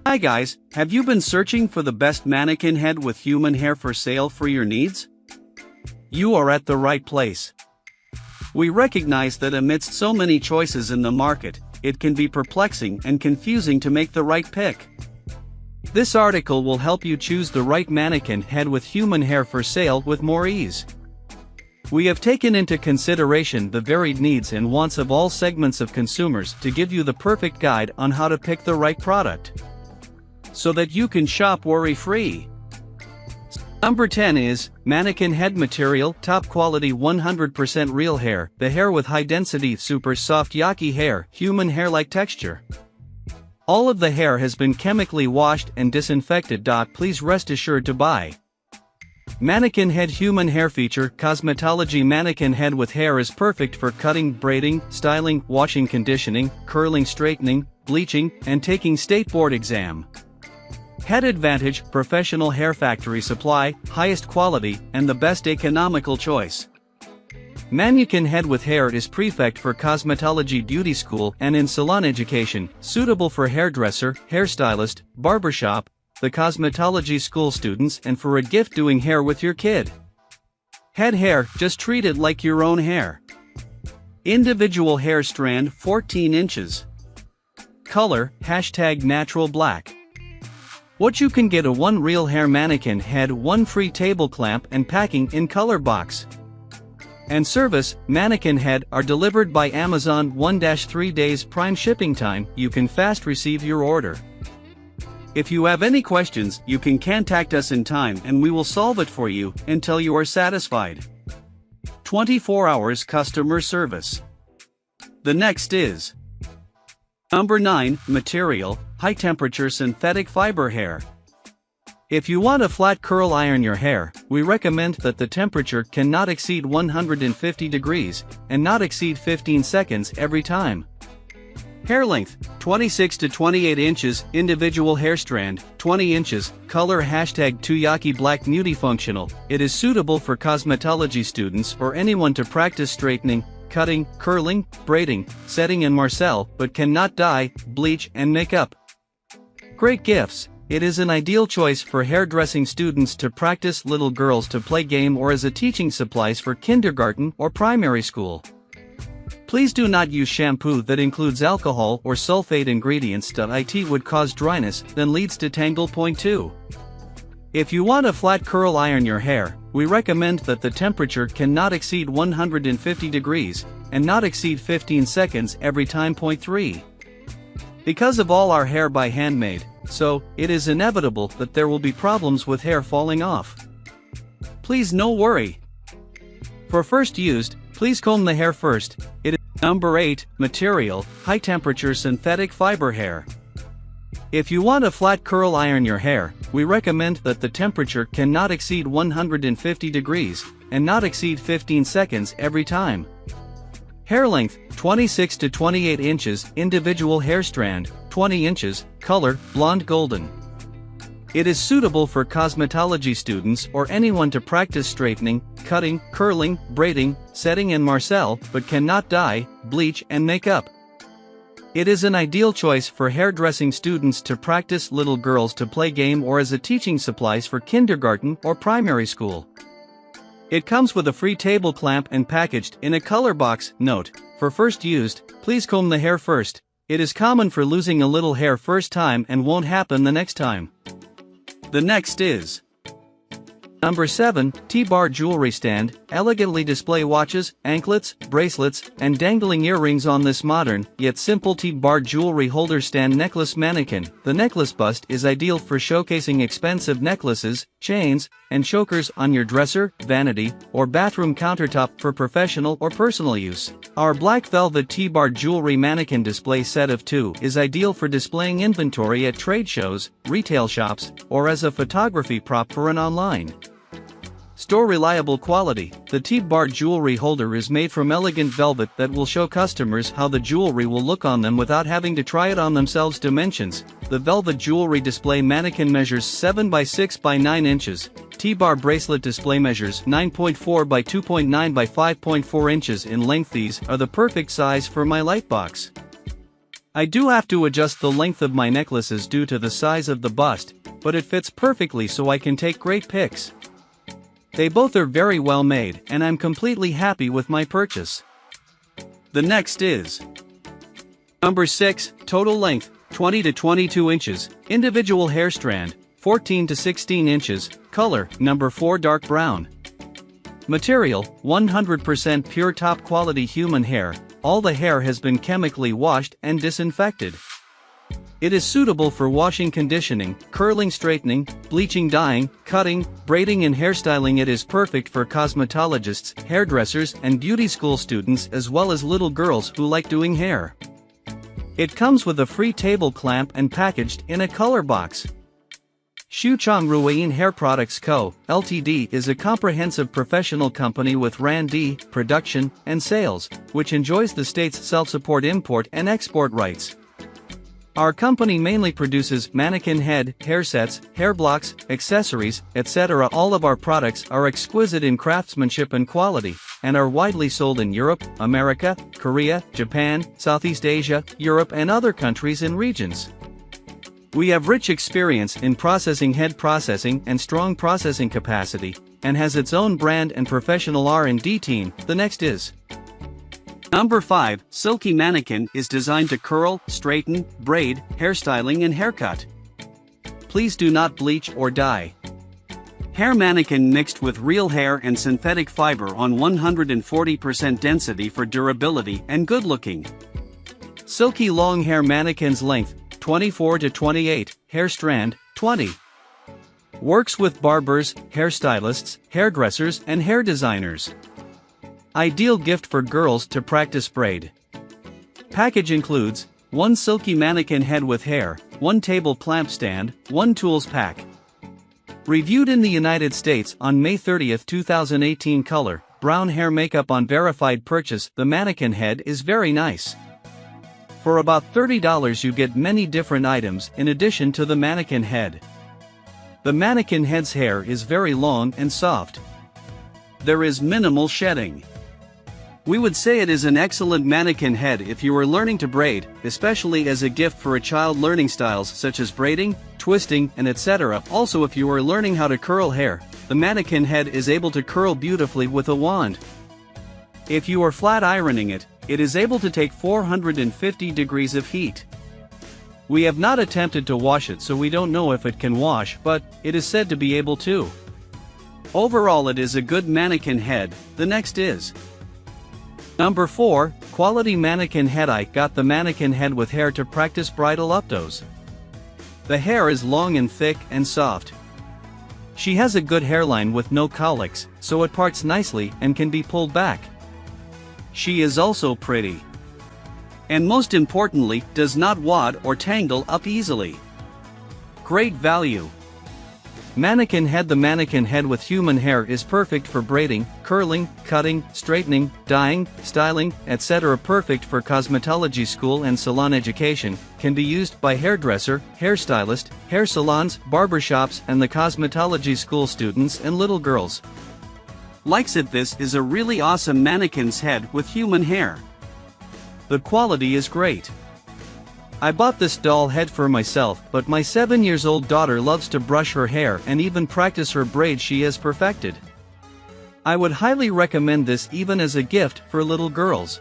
Hi guys, have you been searching for the best mannequin head with human hair for sale for your needs? You are at the right place. We recognize that amidst so many choices in the market, it can be perplexing and confusing to make the right pick. This article will help you choose the right mannequin head with human hair for sale with more ease. We have taken into consideration the varied needs and wants of all segments of consumers to give you the perfect guide on how to pick the right product, so that you can shop worry-free. Number 10 is mannequin head material, top quality 100% real hair. The hair with high density, super soft yaki hair, human hair-like texture. All of the hair has been chemically washed and disinfected. Please rest assured to buy. Mannequin head human hair feature. Cosmetology mannequin head with hair is perfect for cutting, braiding, styling, washing, conditioning, curling, straightening, bleaching, and taking state board exam. Head advantage, professional hair factory supply, highest quality, and the best economical choice. Mannequin head with hair is perfect for cosmetology beauty school and in salon education, suitable for hairdresser, hairstylist, barbershop, the cosmetology school students, and for a gift doing hair with your kid. Head hair, just treat it like your own hair. Individual hair strand 14 inches. Color, #natural black. What you can get: a 1 real hair mannequin head, 1 free table clamp and packing in color box. And service, mannequin head are delivered by Amazon 1-3 days prime shipping time. You can fast receive your order. If you have any questions, you can contact us in time and we will solve it for you until you are satisfied. 24 hours customer service. The next is Number 9, material, high temperature synthetic fiber hair. If you want a flat curl iron your hair, we recommend that the temperature cannot exceed 150 degrees, and not exceed 15 seconds every time. Hair length, 26 to 28 inches, individual hair strand, 20 inches, color #2yaki black multifunctional. It is suitable for cosmetology students or anyone to practice straightening, cutting, curling, braiding, setting and marcel, but cannot dye, bleach and make up. Great gifts. It is an ideal choice for hairdressing students to practice, little girls to play game, or as a teaching supplies for kindergarten or primary school. Please do not use shampoo that includes alcohol or sulfate ingredients. It would cause dryness, then leads to tangle. Point 2. If you want a flat curl iron your hair, we recommend that the temperature cannot exceed 150 degrees, and not exceed 15 seconds every time. Point 3. Because of all our hair by handmade, so it is inevitable that there will be problems with hair falling off. Please no worry. For first used, please comb the hair first. It is Number 8, material, high temperature synthetic fiber hair. If you want a flat curl iron your hair, we recommend that the temperature cannot exceed 150 degrees, and not exceed 15 seconds every time. Hair length, 26 to 28 inches, individual hair strand, 20 inches, color, blonde golden. It is suitable for cosmetology students or anyone to practice straightening, cutting, curling, braiding, setting and marcel, but cannot dye, bleach and make up. It is an ideal choice for hairdressing students to practice, little girls to play game, or as a teaching supplies for kindergarten or primary school. It comes with a free table clamp and packaged in a color box. Note: for first used, please comb the hair first. It is common for losing a little hair first time and won't happen the next time. The next is Number 7, T-bar jewelry stand, elegantly display watches, anklets, bracelets, and dangling earrings on this modern, yet simple T-bar jewelry holder stand necklace mannequin. The necklace bust is ideal for showcasing expensive necklaces, chains, and chokers on your dresser, vanity, or bathroom countertop for professional or personal use. Our black velvet T-bar jewelry mannequin display set of 2 is ideal for displaying inventory at trade shows, retail shops, or as a photography prop for an online store. Reliable quality. The T-bar jewelry holder is made from elegant velvet that will show customers how the jewelry will look on them without having to try it on themselves. Dimensions. The velvet jewelry display mannequin measures 7 by 6 by 9 inches. T-bar bracelet display measures 9.4 by 2.9 by 5.4 inches in length. These are the perfect size for my lightbox. I do have to adjust the length of my necklaces due to the size of the bust, but it fits perfectly so I can take great pics. They both are very well made, and I'm completely happy with my purchase. The next is number 6, total length, 20 to 22 inches, individual hair strand, 14 to 16 inches, color, number 4 dark brown. Material, 100% pure top quality human hair, all the hair has been chemically washed and disinfected. It is suitable for washing, conditioning, curling, straightening, bleaching, dyeing, cutting, braiding and hairstyling. It is perfect for cosmetologists, hairdressers and beauty school students as well as little girls who like doing hair. It comes with a free table clamp and packaged in a color box. Shuchang Ruayin Hair Products Co., Ltd. is a comprehensive professional company with R&D, production, and sales, which enjoys the state's self-support import and export rights. Our company mainly produces manikin head, hair sets, hair blocks, accessories, etc. All of our products are exquisite in craftsmanship and quality, and are widely sold in Europe, America, Korea, Japan, Southeast Asia, Europe and other countries and regions. We have rich experience in processing head processing and strong processing capacity, and has its own brand and professional R&D team. The next is number 5, Silky Manikin is designed to curl, straighten, braid, hairstyling and haircut. Please do not bleach or dye. Hair manikin mixed with real hair and synthetic fiber on 140% density for durability and good looking. Silky long hair manikins length, 24 to 28, hair strand, 20. Works with barbers, hairstylists, hairdressers and hair designers. Ideal gift for girls to practice braid. Package includes 1 silky manikin head with hair, 1 table clamp stand, 1 tools pack. Reviewed in the United States on May 30, 2018. Color, brown hair makeup on verified purchase. The manikin head is very nice. For about $30 you get many different items in addition to the manikin head. The manikin head's hair is very long and soft. There is minimal shedding. We would say it is an excellent manikin head if you are learning to braid, especially as a gift for a child learning styles such as braiding, twisting, and etc. Also, if you are learning how to curl hair, the manikin head is able to curl beautifully with a wand. If you are flat ironing it, it is able to take 450 degrees of heat. We have not attempted to wash it, so we don't know if it can wash, but it is said to be able to. Overall, it is a good manikin head. The next is number 4, quality manikin head. I got the manikin head with hair to practice bridal updos. The hair is long and thick and soft. She has a good hairline with no colics, so it parts nicely and can be pulled back. She is also pretty. And most importantly, does not wad or tangle up easily. Great value. Manikin head. The manikin head with human hair is perfect for braiding, curling, cutting, straightening, dyeing, styling, etc. Perfect for cosmetology school and salon education, can be used by hairdresser, hairstylist, hair salons, barbershops and the cosmetology school students and little girls. Likes it. This is a really awesome manikin's head with human hair. The quality is great. I bought this doll head for myself, but my 7-year-old daughter loves to brush her hair and even practice her braids she has perfected. I would highly recommend this even as a gift for little girls.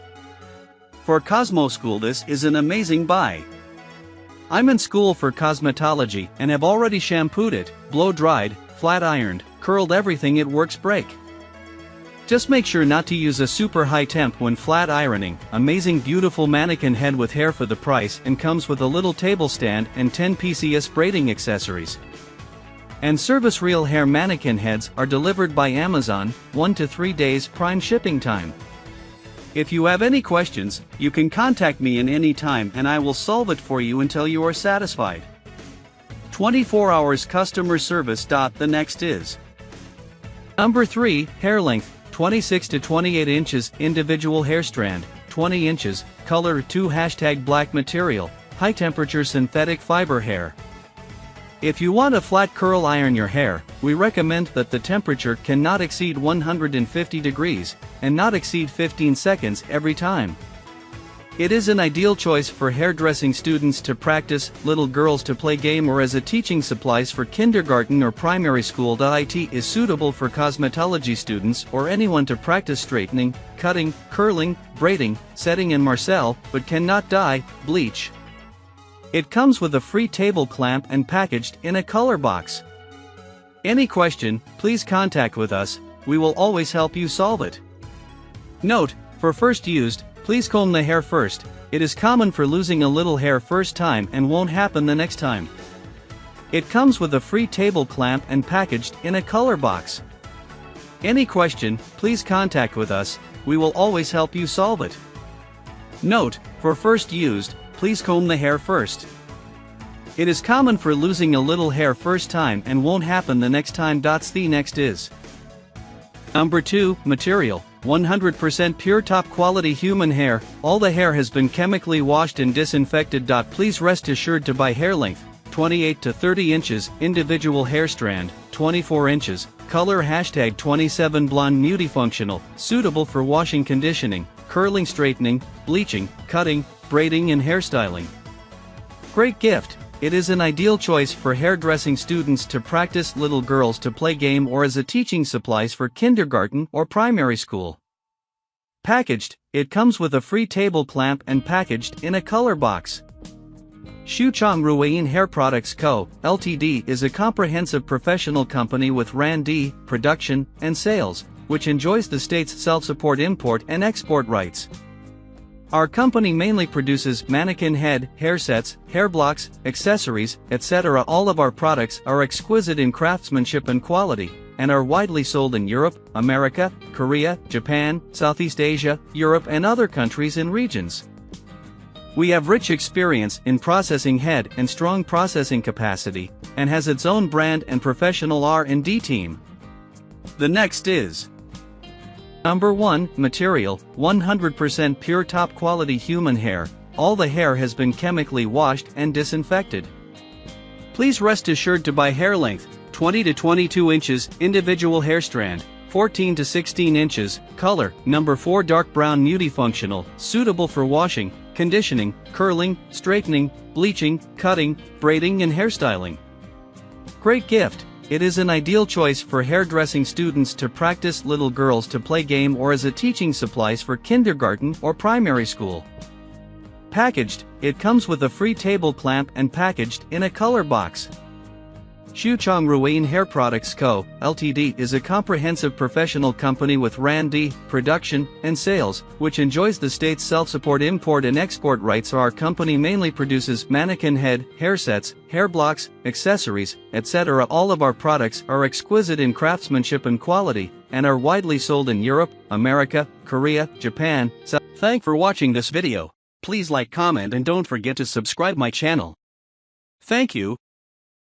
For Cosmo School, this is an amazing buy. I'm in school for cosmetology and have already shampooed it, blow-dried, flat ironed, curled everything. It works break. Just make sure not to use a super high temp when flat ironing. Amazing beautiful manikin head with hair for the price, and comes with a little table stand and 10 PCS braiding accessories. And service. Real hair manikin heads are delivered by Amazon, 1 to 3 days prime shipping time. If you have any questions, you can contact me in any time and I will solve it for you until you are satisfied. 24 hours customer service. The next is number 3, hair length, 26 to 28 inches, individual hair strand, 20 inches, color 2 #black material, high temperature synthetic fiber hair. If you want a flat curl iron your hair, we recommend that the temperature cannot exceed 150 degrees, and not exceed 15 seconds every time. It is an ideal choice for hairdressing students to practice, little girls to play game, or as a teaching supplies for kindergarten or primary school. It is suitable for cosmetology students or anyone to practice straightening, cutting, curling, braiding, setting and marcel, but cannot dye, bleach. It comes with a free table clamp and packaged in a color box. Any question, please contact with us, we will always help you solve it. Note, for first used, please comb the hair first. It is common for losing a little hair first time and won't happen the next time. It comes with a free table clamp and packaged in a color box. Any question, please contact with us, we will always help you solve it. Note, for first used, please comb the hair first. It is common for losing a little hair first time and won't happen the next time. The next is Number 2, material. 100% pure top quality human hair. All the hair has been chemically washed and disinfected. Please rest assured to buy hair length, 28 to 30 inches, individual hair strand, 24 inches, color #27 blonde multifunctional, suitable for washing, conditioning, curling, straightening, bleaching, cutting, braiding and hairstyling. Great gift. It is an ideal choice for hairdressing students to practice, little girls to play game, or as a teaching supplies for kindergarten or primary school. Packaged, it comes with a free table clamp and packaged in a color box. Shuchang Ruayin Hair Products Co., Ltd. is a comprehensive professional company with R&D, production, and sales, which enjoys the state's self-support import and export rights. Our company mainly produces mannequin head, hair sets, hair blocks, accessories, etc. All of our products are exquisite in craftsmanship and quality, and are widely sold in Europe, America, Korea, Japan, Southeast Asia, Europe and other countries and regions. We have rich experience in processing head and strong processing capacity, and has its own brand and professional R&D team. The next is Number 1, material. 100% pure top quality human hair. All the hair has been chemically washed and disinfected. Please rest assured to buy hair length, 20 to 22 inches, individual hair strand, 14 to 16 inches, color, number 4 dark brown multifunctional, suitable for washing, conditioning, curling, straightening, bleaching, cutting, braiding and hairstyling. Great gift. It is an ideal choice for hairdressing students to practice, little girls to play game, or as a teaching supplies for kindergarten or primary school. Packaged, it comes with a free table clamp and packaged in a color box. Shuchang Ruayin Hair Products Co., Ltd. is a comprehensive professional company with R&D, production, and sales, which enjoys the state's self-support import and export rights. Our company mainly produces mannequin head, hair sets, hair blocks, accessories, etc. All of our products are exquisite in craftsmanship and quality, and are widely sold in Europe, America, Korea, Japan. Thanks for watching this video. Please like, comment and don't forget to subscribe my channel. Thank you.